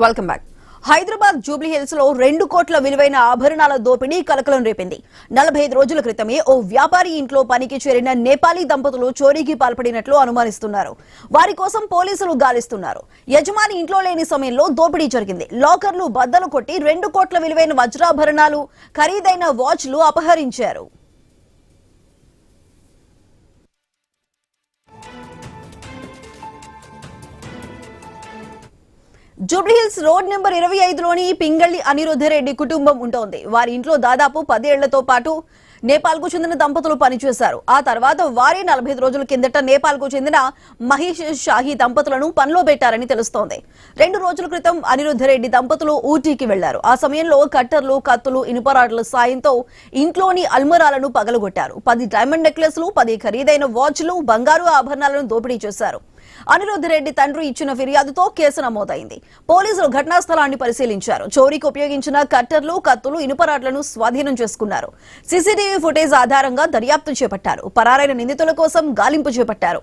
Welcome back. Hyderabad Jubilee hills లో 2 కోట్ల విలువైన ఆభరణాల దోపిడీ కలకలం రేపింది. 45 రోజుల క్రితమే ఓ వ్యాపారి ఇంట్లో పనికి చేరిన నేపాలీ దంపతులు చోరీకి పాల్పడినట్లు అనుమానిస్తున్నారు. వారి కోసం పోలీసులు గాలిస్తున్నారు. యజమాని ఇంట్లో లేని సమయంలో దోపిడీ జరిగింది. లాకర్లు బద్దలు కొట్టి 2 కోట్ల విలువైన వజ్రాభరణాలు, ఖరీదైన వాచ్లు అపహరించారు. జూబ్లీ హిల్స్ రోడ్ నెంబర్ 25లోని పింగళి అనిరుద్ధరెడ్డి కుటుంబం ఉంటోంది. వారి ఇంట్లో దాదాపు 10 ఏళ్లతో పాటు నేపాల్కు చెందిన దంపతులు పనిచేశారు. ఆ తర్వాత వారే 45 రోజుల కిందట నేపాల్కు చెందిన మహేష్ షాహీ దంపతులను పనిలో పెట్టారని తెలుస్తోంది. 2 రోజుల క్రితం అనిరుద్ధరెడ్డి దంపతులు ఊటీకి వెళ్లారు. ఆ సమయంలో కట్టర్లు, కత్తులు, ఇనుపరాడ్ల సాయంతో ఇంట్లోని అల్మరాలను పగలగొట్టారు. 10 డైమండ్ నెక్లెస్లు, 10 ఖరీదైన వాచ్లు, బంగారు ఆభరణాలను దోపిడీ చేశారు. అనిరుద్ధరెడ్డి తండ్రి ఇచ్చిన ఫిర్యాదుతో కేసు నమోదైంది. పోలీసులు ఘటనా స్థలాన్ని పరిశీలించారు. చోరీకి ఉపయోగించిన కట్టర్లు, కత్తులు, ఇనుపరాడ్లను స్వాధీనం చేసుకున్నారు. సీసీటీవీ ఫుటేజ్ ఆధారంగా దర్యాప్తు చేపట్టారు. పరారైన నిందితుల కోసం గాలింపు చేపట్టారు.